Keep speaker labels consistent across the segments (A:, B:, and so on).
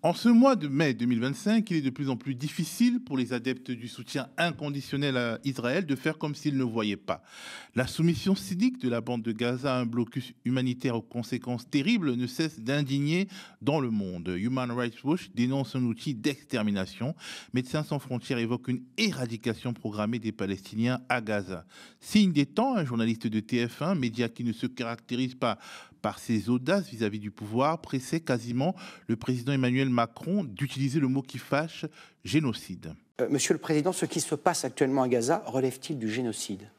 A: En ce mois de mai 2025, il est de plus en plus difficile pour les adeptes du soutien inconditionnel à Israël de faire comme s'ils ne voyaient pas. La soumission cynique de la bande de Gaza à un blocus humanitaire aux conséquences terribles ne cesse d'indigner dans le monde. Human Rights Watch dénonce un outil d'extermination. Médecins sans frontières évoque une éradication programmée des Palestiniens à Gaza. Signe des temps, un journaliste de TF1, média qui ne se caractérise pas par ses audaces vis-à-vis du pouvoir, pressait quasiment le président Emmanuel Macron d'utiliser le mot qui fâche, génocide.
B: Monsieur le Président, ce qui se passe actuellement à Gaza relève-t-il du génocide ?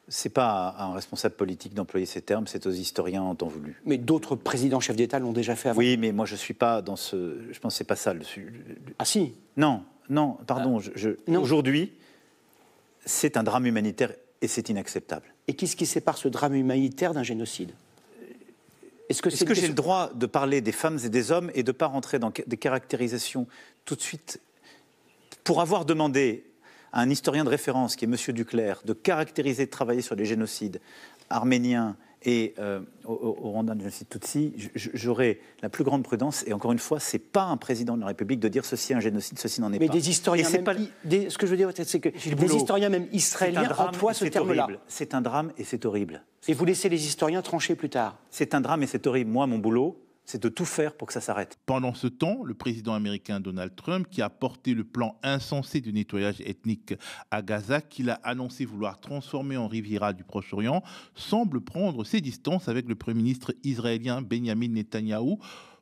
C: Ce n'est pas à un responsable politique d'employer ces termes, c'est aux historiens en temps voulu.
B: Mais d'autres présidents chefs d'État l'ont déjà fait avant.
C: Oui, mais moi je ne suis pas dans ce... Je pense que ce n'est pas ça le...
B: Ah si ?
C: Non, pardon.
B: Non.
C: Aujourd'hui, c'est un drame humanitaire et c'est inacceptable.
B: Et qu'est-ce qui sépare ce drame humanitaire d'un génocide ?
C: Est-ce que j'ai le droit de parler des femmes et des hommes et de ne pas rentrer dans des caractérisations tout de suite ? Pour avoir demandé à un historien de référence, qui est M. Duclerc, de caractériser, de travailler sur les génocides arméniens et au Rwanda, le génocide Tutsi, j'aurais la plus grande prudence. Et encore une fois, ce n'est pas un président de la République de dire ceci est un génocide, ceci n'en est pas.
B: Mais des historiens, ce que je veux dire, c'est que des historiens même israéliens emploient ce terme-là.
C: C'est un drame et c'est horrible.
B: Et vous laissez les historiens trancher plus tard.
C: C'est un drame et c'est horrible. Moi, mon boulot, c'est de tout faire pour que ça s'arrête.
A: Pendant ce temps, le président américain Donald Trump, qui a porté le plan insensé de nettoyage ethnique à Gaza, qu'il a annoncé vouloir transformer en Riviera du Proche-Orient, semble prendre ses distances avec le Premier ministre israélien Benjamin Netanyahou.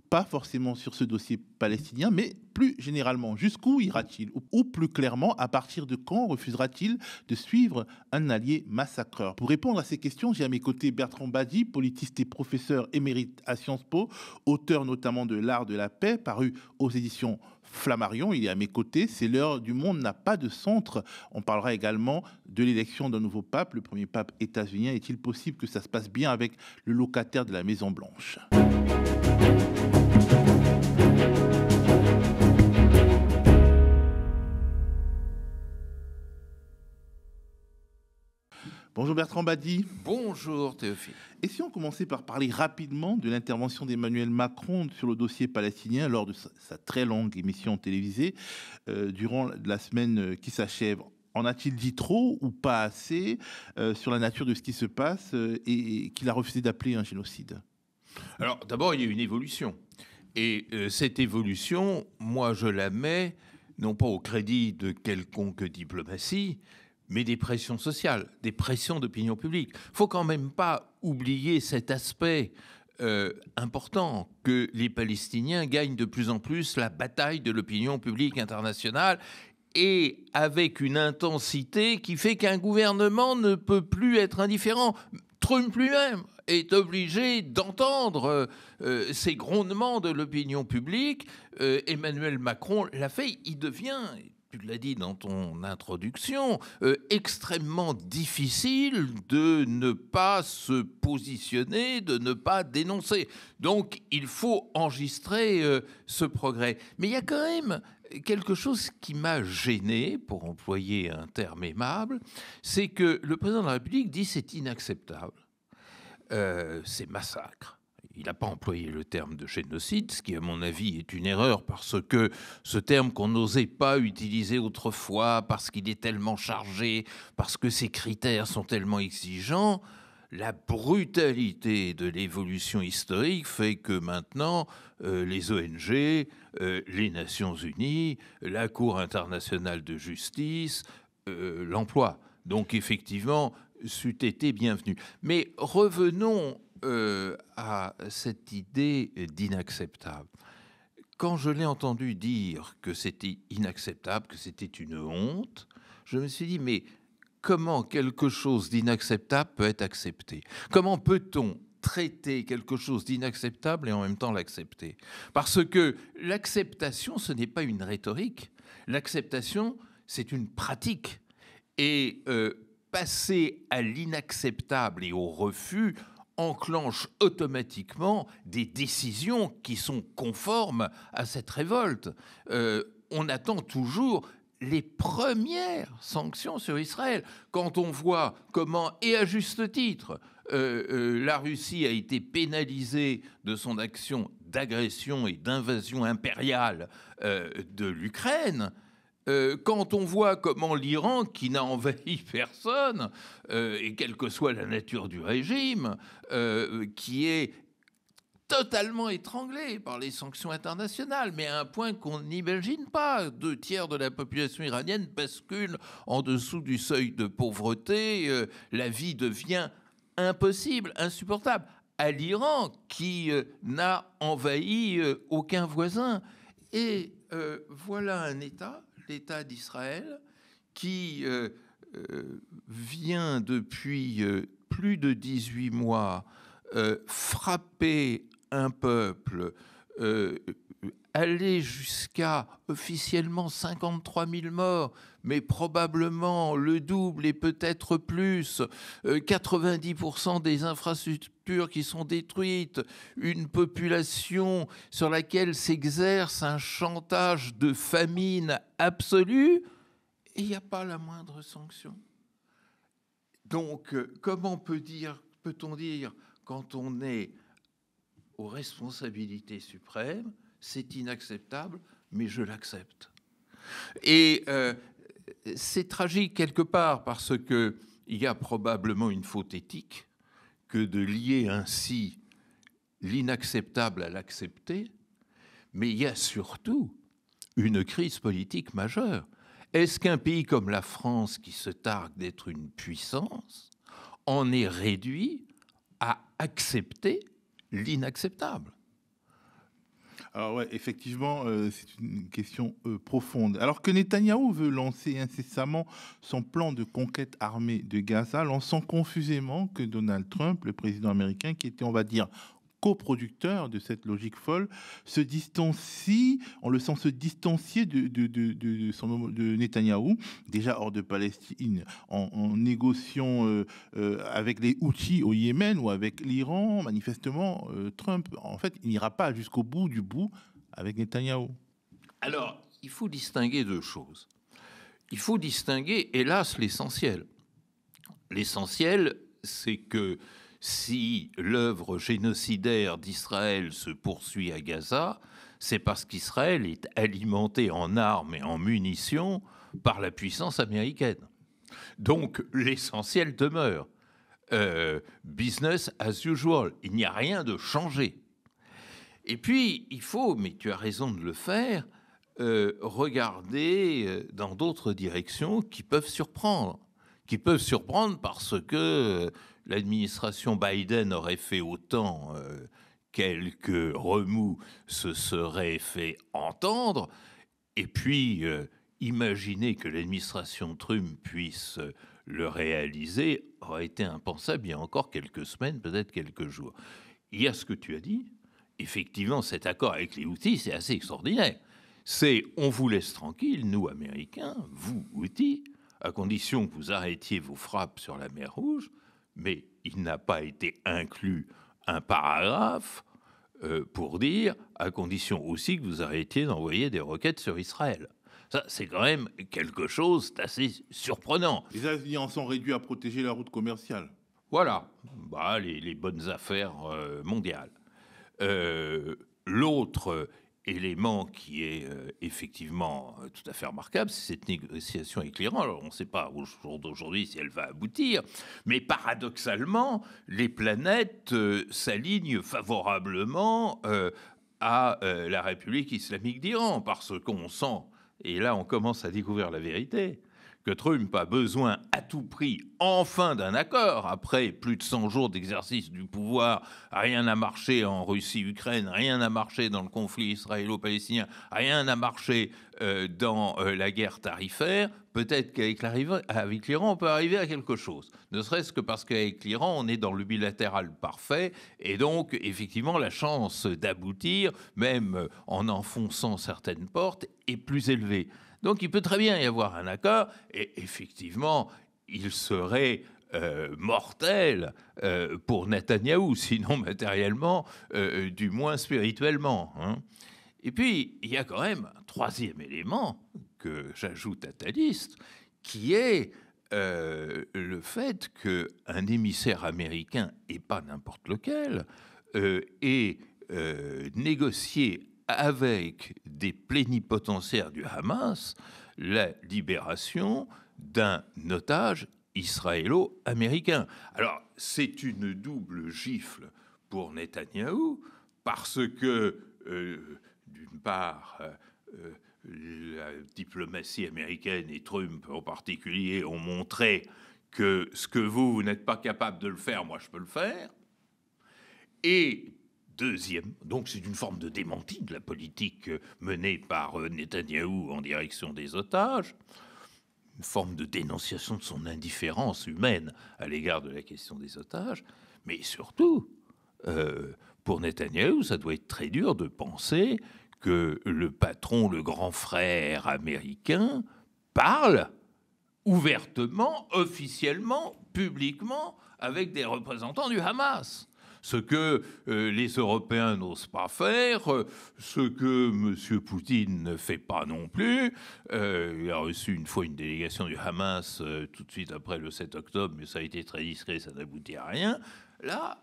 A: Pas forcément sur ce dossier palestinien, mais plus généralement, jusqu'où ira-t-il ? Ou plus clairement, à partir de quand refusera-t-il de suivre un allié massacreur ? Pour répondre à ces questions, j'ai à mes côtés Bertrand Badi, politiste et professeur émérite à Sciences Po, auteur notamment de L'Art de la paix, paru aux éditions Flammarion. Il est à mes côtés. C'est l'heure du monde n'a pas de centre. On parlera également de l'élection d'un nouveau pape, le premier pape états-unien. Est-il possible que ça se passe bien avec le locataire de la Maison Blanche ? Bonjour Bertrand Badi.
D: Bonjour Théophile.
A: Et si on commençait par parler rapidement de l'intervention d'Emmanuel Macron sur le dossier palestinien lors de sa très longue émission télévisée durant la semaine qui s'achève. En a-t-il dit trop ou pas assez sur la nature de ce qui se passe et qu'il a refusé d'appeler un génocide ?
D: Alors d'abord, il y a une évolution. Et cette évolution, moi je la mets non pas au crédit de quelconque diplomatie, mais des pressions sociales, des pressions d'opinion publique. Il ne faut quand même pas oublier cet aspect important que les Palestiniens gagnent de plus en plus la bataille de l'opinion publique internationale et avec une intensité qui fait qu'un gouvernement ne peut plus être indifférent. Trump lui-même est obligé d'entendre ces grondements de l'opinion publique. Emmanuel Macron l'a fait, il devient... Tu l'as dit dans ton introduction, extrêmement difficile de ne pas se positionner, de ne pas dénoncer. Donc, il faut enregistrer ce progrès. Mais il y a quand même quelque chose qui m'a gêné, pour employer un terme aimable, c'est que le président de la République dit c'est inacceptable, ces massacres. Il n'a pas employé le terme de génocide, ce qui, à mon avis, est une erreur, parce que ce terme qu'on n'osait pas utiliser autrefois, parce qu'il est tellement chargé, parce que ses critères sont tellement exigeants, la brutalité de l'évolution historique fait que maintenant, les ONG, les Nations Unies, la Cour internationale de justice l'emploient. Donc, effectivement, c'eût été bienvenu. Mais revenons à cette idée d'inacceptable. Quand je l'ai entendu dire que c'était inacceptable, que c'était une honte, je me suis dit, mais comment quelque chose d'inacceptable peut être accepté ? Comment peut-on traiter quelque chose d'inacceptable et en même temps l'accepter ? Parce que l'acceptation, ce n'est pas une rhétorique. L'acceptation, c'est une pratique. Et passer à l'inacceptable et au refus enclenche automatiquement des décisions qui sont conformes à cette révolte. On attend toujours les premières sanctions sur Israël. Quand on voit comment, et à juste titre, la Russie a été pénalisée de son action d'agression et d'invasion impériale de l'Ukraine, quand on voit comment l'Iran, qui n'a envahi personne, et quelle que soit la nature du régime, qui est totalement étranglé par les sanctions internationales, mais à un point qu'on n'imagine pas. 2/3 de la population iranienne bascule en dessous du seuil de pauvreté, la vie devient impossible, insupportable. À l'Iran, qui n'a envahi aucun voisin. Et voilà un État, l'État d'Israël, qui vient depuis plus de 18 mois frapper un peuple, aller jusqu'à officiellement 53 000 morts, mais probablement le double et peut-être plus, 90% des infrastructures qui sont détruites, une population sur laquelle s'exerce un chantage de famine absolue, et il n'y a pas la moindre sanction. Donc, comment peut-on dire, quand on est aux responsabilités suprêmes, c'est inacceptable, mais je l'accepte. Et c'est tragique quelque part, parce qu'il y a probablement une faute éthique que de lier ainsi l'inacceptable à l'accepter, mais il y a surtout une crise politique majeure. Est-ce qu'un pays comme la France, qui se targue d'être une puissance, en est réduit à accepter l'inacceptable?
A: Alors ouais, effectivement, c'est une question profonde. Alors que Netanyahou veut lancer incessamment son plan de conquête armée de Gaza, lançant confusément que Donald Trump, le président américain, qui était, on va dire, coproducteur de cette logique folle, se distancie, on le sent se distancier de Netanyahou, déjà hors de Palestine, en négociant avec les Houthis au Yémen ou avec l'Iran. Manifestement, Trump, en fait, il n'ira pas jusqu'au bout du bout avec Netanyahou.
D: Alors, il faut distinguer deux choses. Il faut distinguer, hélas, l'essentiel. L'essentiel, c'est que si l'œuvre génocidaire d'Israël se poursuit à Gaza, c'est parce qu'Israël est alimenté en armes et en munitions par la puissance américaine. Donc l'essentiel demeure. Business as usual. Il n'y a rien de changé. Et puis, il faut, mais tu as raison de le faire, regarder dans d'autres directions qui peuvent surprendre. Parce que l'administration Biden aurait fait autant, quelques remous se seraient fait entendre, et puis imaginer que l'administration Trump puisse le réaliser aurait été impensable il y a encore quelques semaines, peut-être quelques jours. Il y a ce que tu as dit, effectivement cet accord avec les Houthis, c'est assez extraordinaire. C'est on vous laisse tranquille, nous Américains, vous Houthis, à condition que vous arrêtiez vos frappes sur la mer Rouge, mais il n'a pas été inclus un paragraphe pour dire, à condition aussi que vous arrêtiez d'envoyer des roquettes sur Israël. Ça, c'est quand même quelque chose d'assez surprenant.
A: Les États-Unis en sont réduits à protéger la route commerciale.
D: Voilà, les bonnes affaires mondiales. L'autre élément qui est effectivement tout à fait remarquable, c'est cette négociation avec l'Iran. Alors, on ne sait pas au jour d'aujourd'hui si elle va aboutir, mais paradoxalement, les planètes s'alignent favorablement à la République islamique d'Iran, parce qu'on sent, et là on commence à découvrir la vérité, que Trump a besoin à tout prix, enfin, d'un accord. Après plus de 100 jours d'exercice du pouvoir, rien n'a marché en Russie-Ukraine, rien n'a marché dans le conflit israélo-palestinien, rien n'a marché dans la guerre tarifaire. Peut-être qu'avec l'Iran, on peut arriver à quelque chose. Ne serait-ce que parce qu'avec l'Iran, on est dans le bilatéral parfait. Et donc, effectivement, la chance d'aboutir, même en enfonçant certaines portes, est plus élevée. Donc il peut très bien y avoir un accord, et effectivement, il serait mortel pour Netanyahou, sinon matériellement, du moins spirituellement. Hein. Et puis, il y a quand même un troisième élément que j'ajoute à ta liste, qui est le fait qu'un émissaire américain, et pas n'importe lequel, ait négocier avec des plénipotentiaires du Hamas la libération d'un otage israélo-américain. Alors, c'est une double gifle pour Netanyahou, parce que, d'une part, la diplomatie américaine et Trump en particulier ont montré que ce que vous n'êtes pas capable de le faire, moi je peux le faire. Et deuxième, donc c'est une forme de démenti de la politique menée par Netanyahou en direction des otages, une forme de dénonciation de son indifférence humaine à l'égard de la question des otages, mais surtout, pour Netanyahou, ça doit être très dur de penser que le patron, le grand frère américain, parle ouvertement, officiellement, publiquement, avec des représentants du Hamas. Ce que les Européens n'osent pas faire, ce que M. Poutine ne fait pas non plus. Il a reçu une fois une délégation du Hamas tout de suite après le 7 octobre, mais ça a été très discret, ça n'aboutit à rien. Là,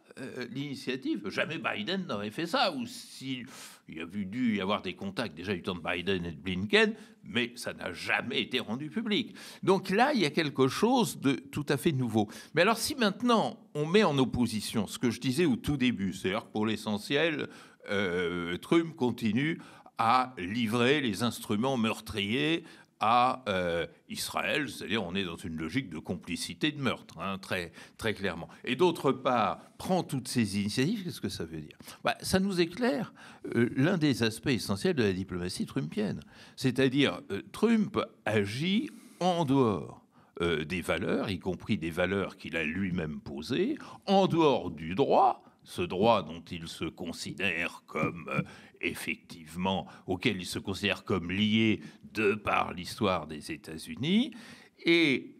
D: l'initiative, jamais Biden n'aurait fait ça, ou s'il y a dû y avoir des contacts déjà du temps de Biden et de Blinken, mais ça n'a jamais été rendu public. Donc là, il y a quelque chose de tout à fait nouveau. Mais alors, si maintenant on met en opposition ce que je disais au tout début, c'est-à-dire que pour l'essentiel, Trump continue à livrer les instruments meurtriers à Israël, c'est-à-dire on est dans une logique de complicité de meurtre, hein, très, très clairement. Et d'autre part, prend toutes ces initiatives, qu'est-ce que ça veut dire ? Ça nous éclaire l'un des aspects essentiels de la diplomatie trumpienne. C'est-à-dire, Trump agit en dehors des valeurs, y compris des valeurs qu'il a lui-même posées, en dehors du droit, ce droit dont il se considère comme effectivement, auquel il se considère comme lié de par l'histoire des États-Unis. Et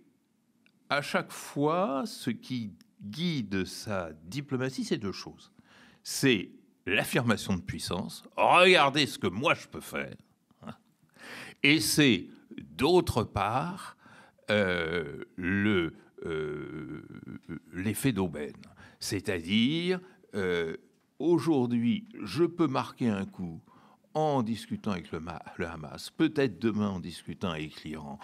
D: à chaque fois, ce qui guide sa diplomatie, c'est deux choses. C'est l'affirmation de puissance, regardez ce que moi je peux faire, et c'est d'autre part l'effet d'aubaine, c'est-à-dire aujourd'hui, je peux marquer un coup en discutant avec le Hamas, peut-être demain en discutant avec l'Iran,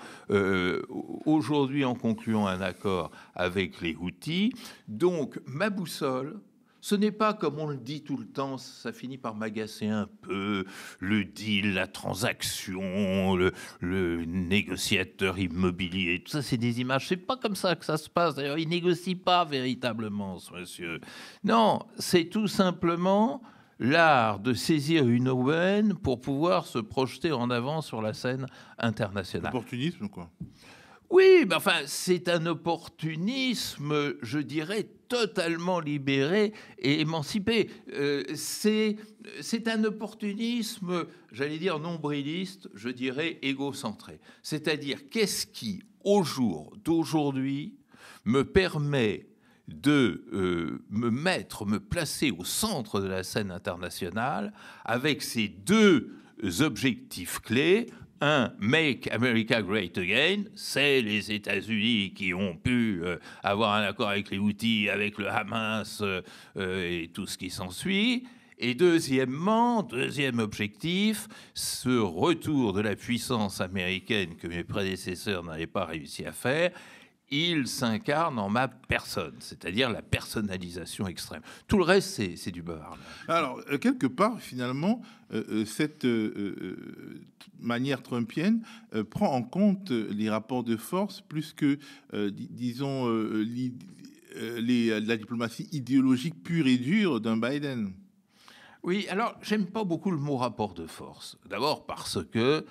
D: aujourd'hui en concluant un accord avec les Houthis. Donc, ma boussole, ce n'est pas, comme on le dit tout le temps, ça finit par m'agacer un peu, le deal, la transaction, le négociateur immobilier, tout ça, c'est des images. C'est pas comme ça que ça se passe. D'ailleurs, il négocie pas véritablement, ce monsieur. Non, c'est tout simplement l'art de saisir une aubaine pour pouvoir se projeter en avant sur la scène internationale.
A: Opportunisme, quoi.
D: Oui, mais enfin, c'est un opportunisme, je dirais, totalement libéré et émancipé. C'est un opportunisme, j'allais dire nombriliste, je dirais égocentré. C'est-à-dire, qu'est-ce qui, au jour d'aujourd'hui, me permet de me placer au centre de la scène internationale avec ces deux objectifs clés. Un, Make America Great Again, c'est les États-Unis qui ont pu avoir un accord avec les Houthis, avec le Hamas et tout ce qui s'ensuit. Et deuxièmement, deuxième objectif, ce retour de la puissance américaine que mes prédécesseurs n'avaient pas réussi à faire, il s'incarne en ma personne, c'est-à-dire la personnalisation extrême. Tout le reste, c'est du beurre.
A: Alors, quelque part, finalement, cette manière trumpienne prend en compte les rapports de force plus que, disons, la diplomatie idéologique pure et dure d'un Biden.
D: Oui, alors, j'aime pas beaucoup le mot rapport de force. D'abord parce que,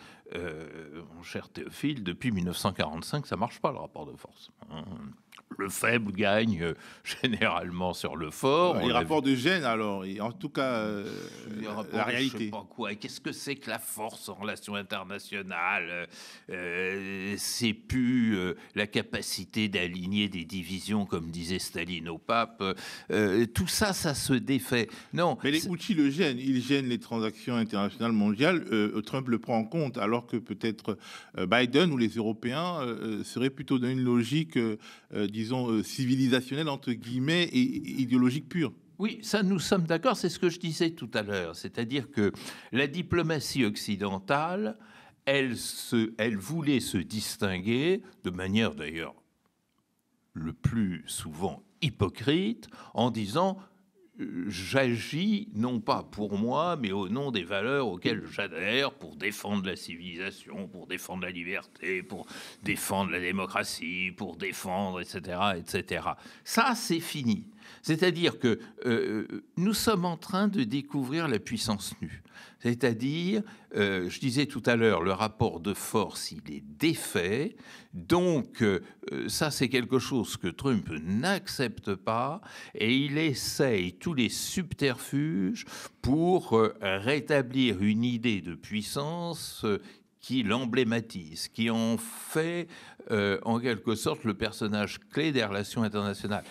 D: mon cher Théophile, depuis 1945, ça marche pas, le rapport de force. Le faible gagne généralement sur le fort.
A: Les rapports de gêne, alors, et en tout cas, la réalité.
D: Je sais pas quoi. Qu'est-ce que c'est que la force en relations internationales ? C'est plus la capacité d'aligner des divisions, comme disait Staline au pape. Tout ça, ça se défait. Non.
A: Mais les Houthis le gênent. Ils gênent les transactions internationales mondiales. Trump le prend en compte, alors que peut-être Biden ou les Européens seraient plutôt dans une logique, disons, civilisationnelle, entre guillemets, et idéologique pure.
D: Oui, ça, nous sommes d'accord, c'est ce que je disais tout à l'heure. C'est-à-dire que la diplomatie occidentale, elle voulait se distinguer, de manière d'ailleurs le plus souvent hypocrite, en disant j'agis non pas pour moi, mais au nom des valeurs auxquelles j'adhère, pour défendre la civilisation, pour défendre la liberté, pour défendre la démocratie, pour défendre, etc., etc. Ça, c'est fini. C'est-à-dire que nous sommes en train de découvrir la puissance nue. C'est-à-dire, je disais tout à l'heure, le rapport de force, il est défait. Donc, ça, c'est quelque chose que Trump n'accepte pas. Et il essaye tous les subterfuges pour rétablir une idée de puissance qui l'emblématise, qui en fait en quelque sorte le personnage clé des relations internationales.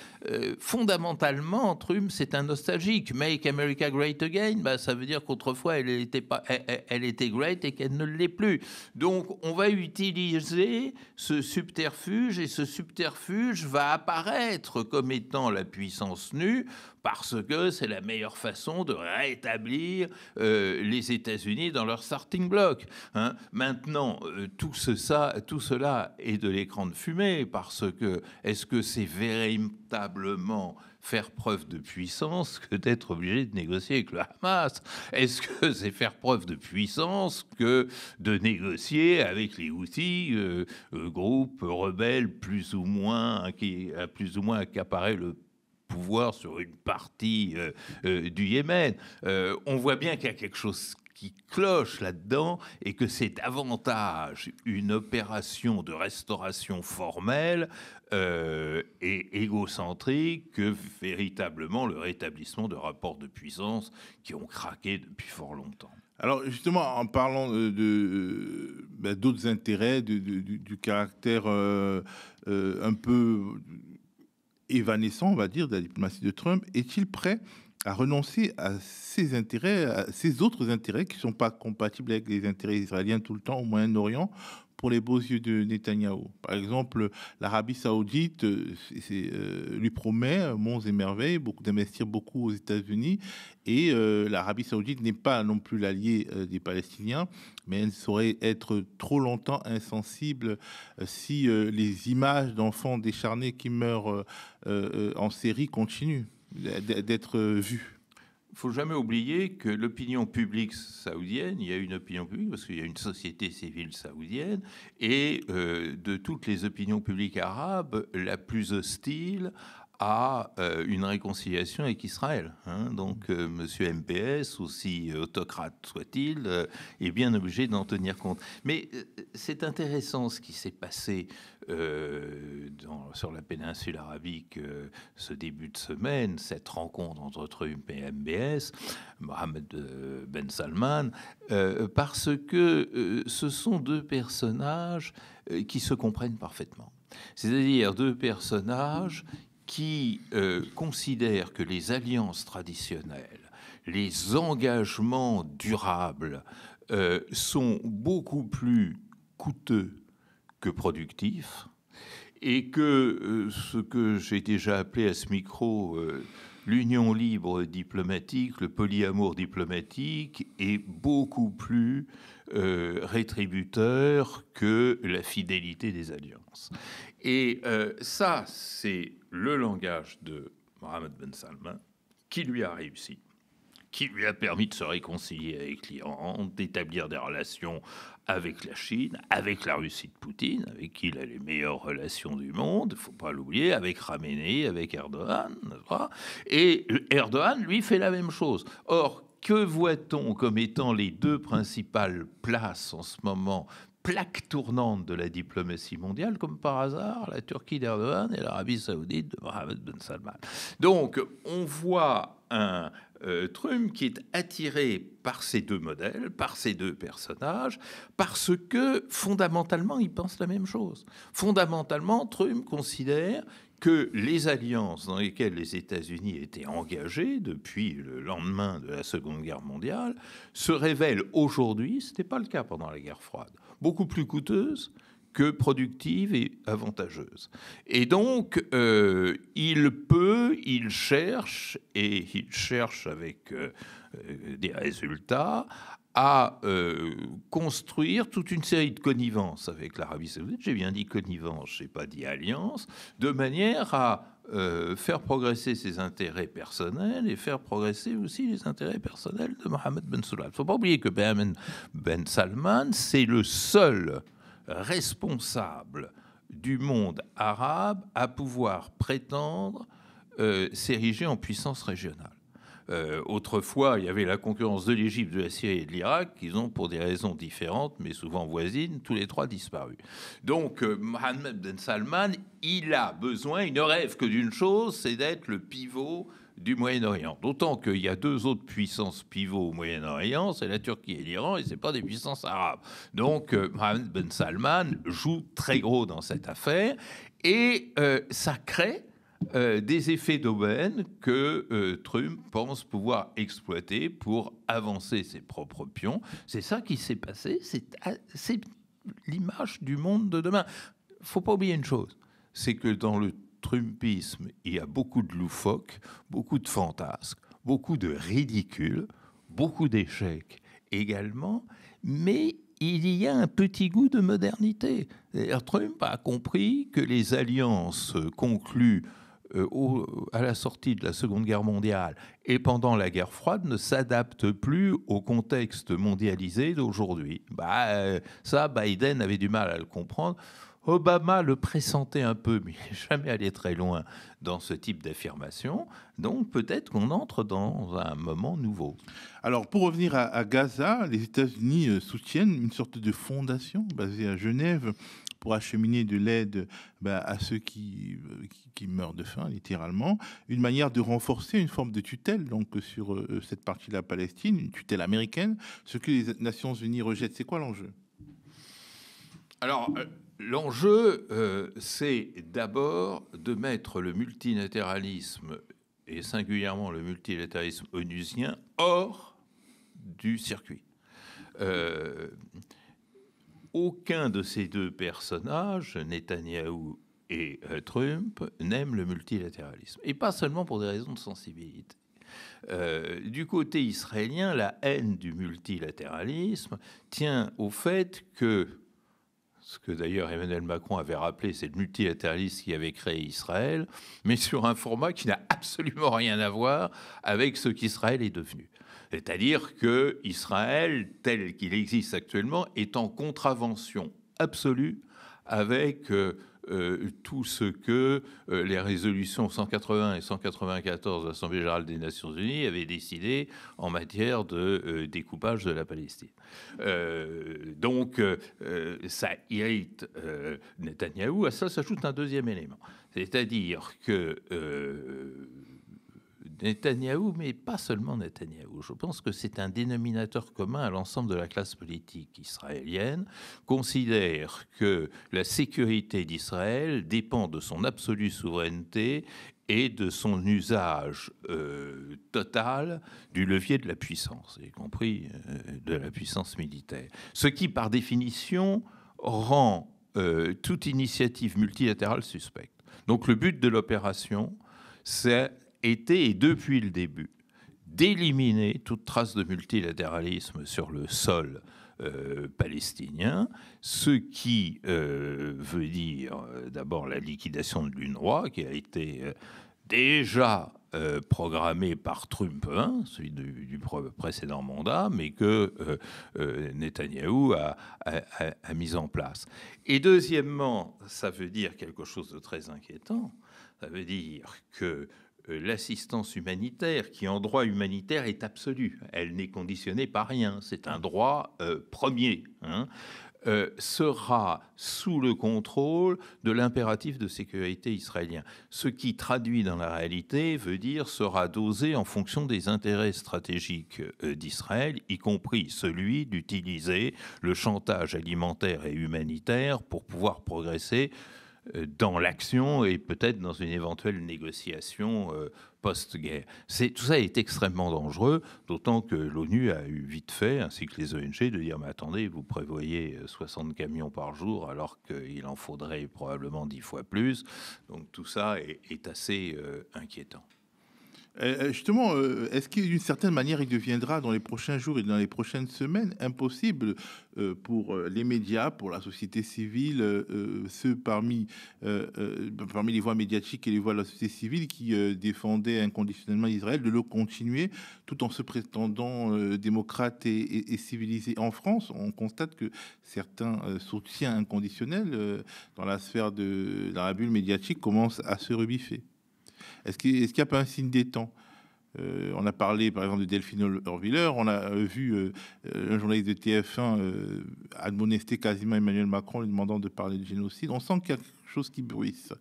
D: Fondamentalement, Trump, c'est un nostalgique. Make America Great Again, bah, ça veut dire qu'autrefois, elle était great et qu'elle ne l'est plus. Donc, on va utiliser ce subterfuge, et ce subterfuge va apparaître comme étant la puissance nue, parce que c'est la meilleure façon de rétablir les États-Unis dans leur starting block. Hein. Maintenant, tout cela est de l'écran de fumée, parce que est-ce que c'est véritablement faire preuve de puissance que d'être obligé de négocier avec le Hamas? Est-ce que c'est faire preuve de puissance que de négocier avec les Houthis, groupe rebelle plus ou moins qui a plus ou moins accaparé le pouvoir sur une partie du Yémen? On voit bien qu'il y a quelque chose qui cloche là-dedans, et que c'est davantage une opération de restauration formelle et égocentrique que véritablement le rétablissement de rapports de puissance qui ont craqué depuis fort longtemps.
A: Alors justement, en parlant d'autres intérêts, du caractère un peu évanescent, on va dire, de la diplomatie de Trump, est-il prêt à renoncer à ses intérêts, à ses autres intérêts qui ne sont pas compatibles avec les intérêts israéliens tout le temps au Moyen-Orient, pour les beaux yeux de Netanyahou? Par exemple, l'Arabie Saoudite lui promet monts et merveilles, d'investir beaucoup aux États-Unis, et l'Arabie Saoudite n'est pas non plus l'allié des Palestiniens, mais elle saurait être trop longtemps insensible si les images d'enfants décharnés qui meurent en série continuent d'être vues.
D: Il ne faut jamais oublier que l'opinion publique saoudienne, il y a une opinion publique parce qu'il y a une société civile saoudienne, et de toutes les opinions publiques arabes, la plus hostile à une réconciliation avec Israël. Hein. Donc, monsieur MPS, aussi autocrate soit-il, est bien obligé d'en tenir compte. Mais c'est intéressant ce qui s'est passé sur la péninsule arabique ce début de semaine, cette rencontre entre Trump et MBS, Mohammed Ben Salman, parce que ce sont deux personnages qui se comprennent parfaitement. C'est-à-dire deux personnages qui considèrent que les alliances traditionnelles, les engagements durables sont beaucoup plus coûteux que productifs, et que ce que j'ai déjà appelé à ce micro l'union libre diplomatique, le polyamour diplomatique, est beaucoup plus rétributeur que la fidélité des alliances. Et ça, c'est le langage de Mohammed Ben Salman qui lui a réussi, qui lui a permis de se réconcilier avec l'Iran, d'établir des relations avec la Chine, avec la Russie de Poutine, avec qui il a les meilleures relations du monde, il ne faut pas l'oublier, avec Khamenei, avec Erdogan, et Erdogan, lui, fait la même chose. Or, que voit-on comme étant les deux principales places en ce moment, plaque tournante de la diplomatie mondiale, comme par hasard, la Turquie d'Erdogan et l'Arabie Saoudite de Mohammed Ben Salman? Donc, on voit un Trump qui est attiré par ces deux modèles, par ces deux personnages, parce que fondamentalement, ils pensent la même chose. Fondamentalement, Trump considère que les alliances dans lesquelles les États-Unis étaient engagés depuis le lendemain de la Seconde Guerre mondiale se révèlent aujourd'hui, ce n'était pas le cas pendant la guerre froide, beaucoup plus coûteuses que productive et avantageuse. Et donc, il cherche avec des résultats, à construire toute une série de connivences avec l'Arabie Saoudite. J'ai bien dit connivence, je n'ai pas dit alliance, de manière à faire progresser ses intérêts personnels et faire progresser aussi les intérêts personnels de Mohammed Ben Salman. Il ne faut pas oublier que Ben Salman, c'est le seul responsable du monde arabe à pouvoir prétendre s'ériger en puissance régionale. Autrefois, il y avait la concurrence de l'Égypte, de la Syrie et de l'Irak, qui ont, pour des raisons différentes, mais souvent voisines, tous les trois disparu. Donc, Mohammed Ben Salman, il ne rêve que d'une chose, c'est d'être le pivot du Moyen-Orient. D'autant qu'il y a deux autres puissances pivots au Moyen-Orient, c'est la Turquie et l'Iran, et c'est pas des puissances arabes. Donc, Mohammed Ben Salman joue très gros dans cette affaire, et ça crée des effets d'aubaine que Trump pense pouvoir exploiter pour avancer ses propres pions. C'est ça qui s'est passé. C'est l'image du monde de demain. Il ne faut pas oublier une chose, c'est que dans le Trumpisme, il y a beaucoup de loufoques, beaucoup de fantasques, beaucoup de ridicules, beaucoup d'échecs également, mais il y a un petit goût de modernité. Trump a compris que les alliances conclues à la sortie de la Seconde Guerre mondiale et pendant la guerre froide ne s'adaptent plus au contexte mondialisé d'aujourd'hui. Ça, Biden avait du mal à le comprendre. Obama le pressentait un peu, mais il n'est jamais allé très loin dans ce type d'affirmation. Donc peut-être qu'on entre dans un moment nouveau.
A: Alors pour revenir à Gaza, les États-Unis soutiennent une sorte de fondation basée à Genève pour acheminer de l'aide à ceux qui meurent de faim, littéralement. Une manière de renforcer une forme de tutelle donc, sur cette partie de la Palestine, une tutelle américaine, ce que les Nations Unies rejettent. C'est quoi l'enjeu ?
D: Alors, l'enjeu, c'est d'abord de mettre le multilatéralisme, et singulièrement le multilatéralisme onusien, hors du circuit. Aucun de ces deux personnages, Netanyahou et Trump, n'aime le multilatéralisme. Et pas seulement pour des raisons de sensibilité. Du côté israélien, la haine du multilatéralisme tient au fait que, ce que d'ailleurs Emmanuel Macron avait rappelé, c'est le multilatéralisme qui avait créé Israël, mais sur un format qui n'a absolument rien à voir avec ce qu'Israël est devenu. C'est-à-dire que Israël, tel qu'il existe actuellement, est en contravention absolue avec tout ce que les résolutions 180 et 194 de l'Assemblée générale des Nations Unies avaient décidé en matière de découpage de la Palestine. Donc, ça irrite Netanyahou. À ça s'ajoute un deuxième élément. C'est-à-dire que Netanyahou, mais pas seulement Netanyahou, je pense que c'est un dénominateur commun à l'ensemble de la classe politique israélienne, considère que la sécurité d'Israël dépend de son absolue souveraineté et de son usage total du levier de la puissance, y compris de la puissance militaire. Ce qui, par définition, rend toute initiative multilatérale suspecte. Donc le but de l'opération, c'est était, et depuis le début, d'éliminer toute trace de multilatéralisme sur le sol palestinien, ce qui veut dire d'abord la liquidation de l'UNRWA, qui a été déjà programmé par Trump, celui du précédent mandat, mais que Netanyahou a mis en place. Et deuxièmement, ça veut dire quelque chose de très inquiétant, ça veut dire que l'assistance humanitaire, qui en droit humanitaire est absolue, elle n'est conditionnée par rien, c'est un droit premier, sera sous le contrôle de l'impératif de sécurité israélien. Ce qui traduit dans la réalité veut dire sera dosé en fonction des intérêts stratégiques d'Israël, y compris celui d'utiliser le chantage alimentaire et humanitaire pour pouvoir progresser dans l'action et peut-être dans une éventuelle négociation post-guerre. Tout ça est extrêmement dangereux, d'autant que l'ONU a eu vite fait, ainsi que les ONG, de dire « mais attendez, vous prévoyez 60 camions par jour alors qu'il en faudrait probablement 10 fois plus ». Donc tout ça est assez inquiétant.
A: Justement, est-ce qu'il d'une certaine manière, il deviendra dans les prochains jours et dans les prochaines semaines impossible pour les médias, pour la société civile, ceux parmi les voix médiatiques et les voix de la société civile qui défendaient inconditionnellement Israël, de le continuer tout en se prétendant démocrate et civilisé? En France, on constate que certains soutiens inconditionnels dans la sphère dans la bulle médiatique commencent à se rebiffer. Est-ce qu'il n'y a pas un signe des temps? On a parlé, par exemple, de Delphine Orwiller. On a vu un journaliste de TF1 admonester quasiment Emmanuel Macron lui demandant de parler de génocide. On sent qu'il y a quelque chose qui bruisse.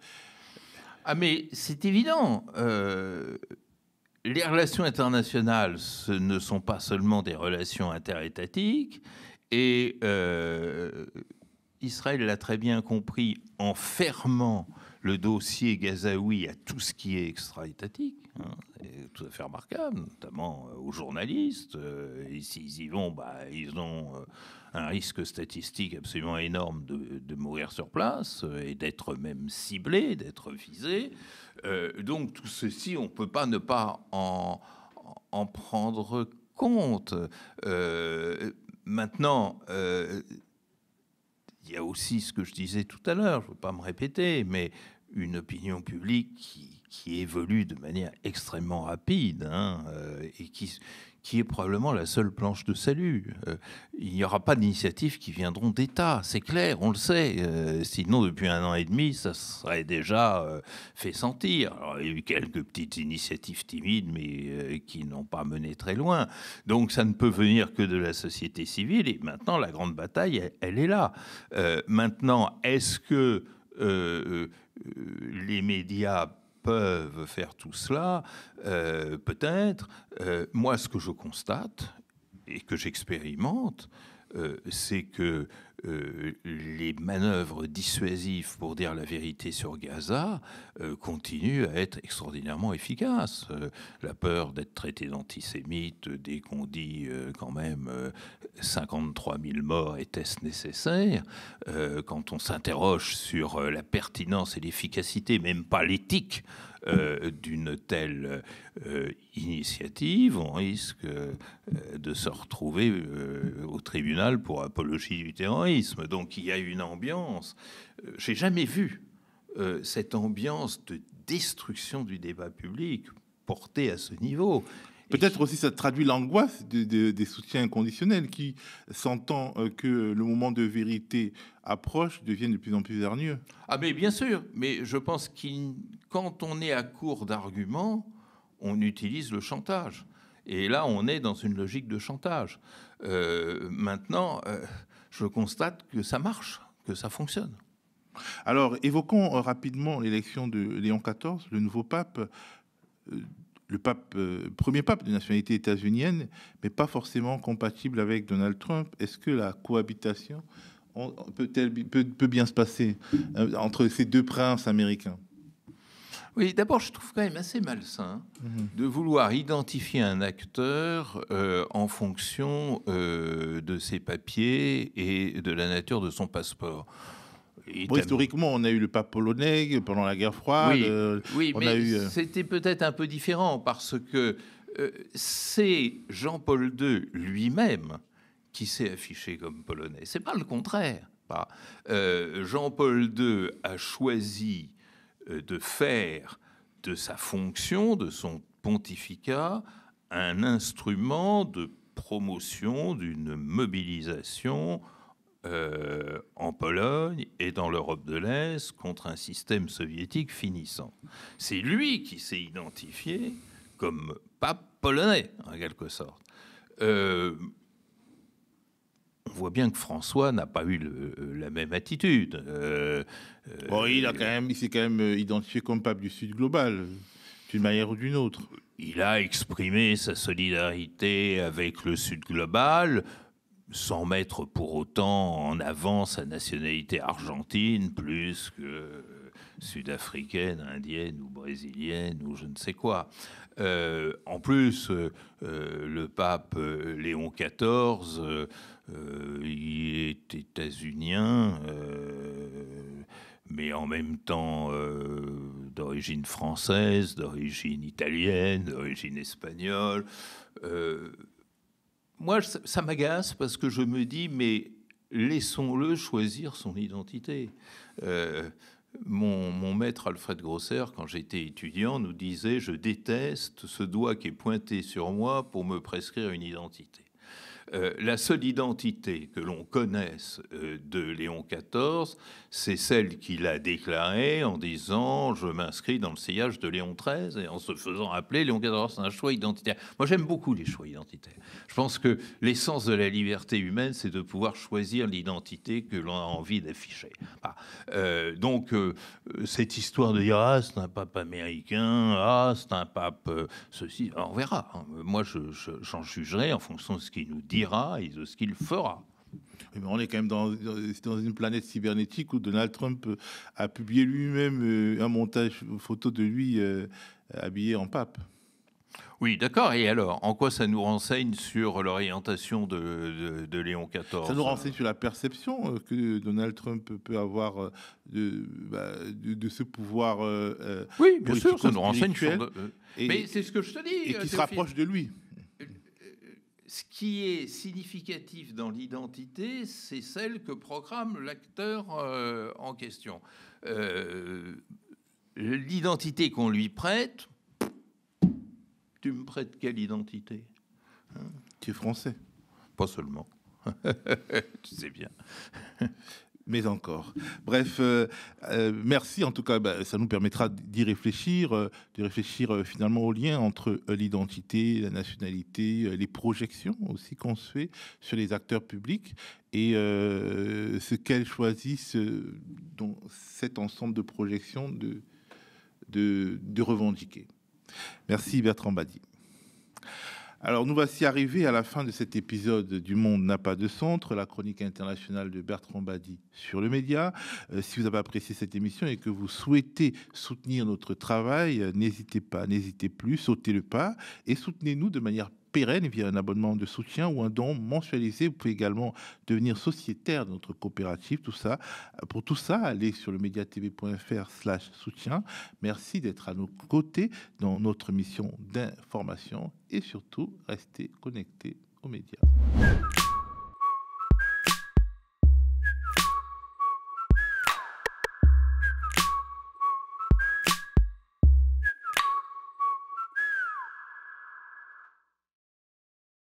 D: Ah, mais c'est évident. Les relations internationales, ce ne sont pas seulement des relations interétatiques. Et Israël l'a très bien compris en fermant le dossier gazaoui à tout ce qui est extra-étatique, c'est tout à fait remarquable, notamment aux journalistes. Et s'ils y vont, ils ont un risque statistique absolument énorme de mourir sur place et d'être même ciblés, d'être visés. Donc tout ceci, on ne peut pas ne pas en prendre compte. Maintenant, il y a aussi ce que je disais tout à l'heure, je ne veux pas me répéter, mais une opinion publique qui évolue de manière extrêmement rapide et qui est probablement la seule planche de salut. Il n'y aura pas d'initiatives qui viendront d'État, c'est clair, on le sait. Sinon, depuis 1 an et demi, ça serait déjà fait sentir. Alors, il y a eu quelques petites initiatives timides, mais qui n'ont pas mené très loin. Donc, ça ne peut venir que de la société civile. Et maintenant, la grande bataille, elle est là. Maintenant, est-ce que les médias peuvent faire tout cela, peut-être. Moi, ce que je constate et que j'expérimente, c'est que les manœuvres dissuasives pour dire la vérité sur Gaza continuent à être extraordinairement efficaces. La peur d'être traité d'antisémite dès qu'on dit quand même 53 000 morts, était-ce nécessaire? Quand on s'interroge sur la pertinence et l'efficacité, même pas l'éthique, d'une telle initiative, on risque de se retrouver au tribunal pour apologie du terrorisme. Donc il y a une ambiance. J'ai jamais vu cette ambiance de destruction du débat public portée à ce niveau.
A: Peut-être aussi ça traduit l'angoisse des soutiens inconditionnels qui, sentant que le moment de vérité approche, deviennent de plus en plus hargneux.
D: Ah mais bien sûr, mais je pense que quand on est à court d'arguments, on utilise le chantage. Et là, on est dans une logique de chantage. Maintenant, je constate que ça marche, que ça fonctionne.
A: Alors, évoquons rapidement l'élection de Léon XIV, le nouveau pape. Le pape, premier pape de nationalité états-unienne, mais pas forcément compatible avec Donald Trump. Est-ce que la cohabitation peut bien se passer entre ces deux princes américains?
D: Oui, d'abord, je trouve quand même assez malsain de vouloir identifier un acteur en fonction de ses papiers et de la nature de son passeport.
A: Bon, historiquement, on a eu le pape polonais pendant la guerre froide.
D: Oui, mais c'était peut-être un peu différent parce que c'est Jean-Paul II lui-même qui s'est affiché comme polonais. C'est pas le contraire. Jean-Paul II a choisi de faire de sa fonction, de son pontificat, un instrument de promotion d'une mobilisation en Pologne et dans l'Europe de l'Est contre un système soviétique finissant. C'est lui qui s'est identifié comme pape polonais, en quelque sorte. On voit bien que François n'a pas eu la même attitude.
A: Bon, il s'est quand même identifié comme pape du Sud global, d'une manière ou d'une autre.
D: Il a exprimé sa solidarité avec le Sud global, sans mettre pour autant en avant sa nationalité argentine plus que sud-africaine, indienne ou brésilienne ou je ne sais quoi. En plus, le pape Léon XIV, il est états-unien, mais en même temps d'origine française, d'origine italienne, d'origine espagnole. Moi, ça m'agace parce que je me dis, mais laissons-le choisir son identité. Mon maître Alfred Grosser, quand j'étais étudiant, nous disait « Je déteste ce doigt qui est pointé sur moi pour me prescrire une identité ». La seule identité que l'on connaisse de Léon XIV, c'est celle qu'il a déclarée en disant « Je m'inscris dans le sillage de Léon XIII » et en se faisant appeler Léon XIV. C'est un choix identitaire. Moi, j'aime beaucoup les choix identitaires. Je pense que l'essence de la liberté humaine, c'est de pouvoir choisir l'identité que l'on a envie d'afficher. Donc, cette histoire de dire « Ah, c'est un pape américain, ah, c'est un pape ceci », on verra. Moi, j'en jugerai en fonction de ce qu'il nous dit et de ce qu'il fera.
A: Mais on est quand même dans une planète cybernétique où Donald Trump a publié lui-même un montage photo de lui habillé en pape.
D: Oui, d'accord. Et alors, en quoi ça nous renseigne sur l'orientation de Léon XIV?
A: Ça nous renseigne sur la perception que Donald Trump peut avoir de ce pouvoir.
D: Oui, bien sûr, ça nous renseigne sur. Mais c'est ce que je te dis.
A: Et qui se rapproche de lui.
D: Ce qui est significatif dans l'identité, c'est celle que programme l'acteur en question. L'identité qu'on lui prête, tu me prêtes quelle identité?
A: Tu es français.
D: Pas seulement. Tu sais bien.
A: Mais encore. Bref, merci. En tout cas, ça nous permettra d'y réfléchir, de réfléchir finalement au lien entre l'identité, la nationalité, les projections aussi qu'on se fait sur les acteurs publics et ce qu'elles choisissent dans cet ensemble de projections de revendiquer. Merci Bertrand Badi. Alors, nous voici arrivés à la fin de cet épisode du Monde n'a pas de centre, la chronique internationale de Bertrand Badi sur le média. Si vous avez apprécié cette émission et que vous souhaitez soutenir notre travail, n'hésitez pas, n'hésitez plus, sautez le pas et soutenez-nous de manière pérenne via un abonnement de soutien ou un don mensualisé. Vous pouvez également devenir sociétaire de notre coopérative. Tout ça, pour tout ça, allez sur le mediatv.fr/soutien. Merci d'être à nos côtés dans notre mission d'information et surtout, restez connectés aux médias.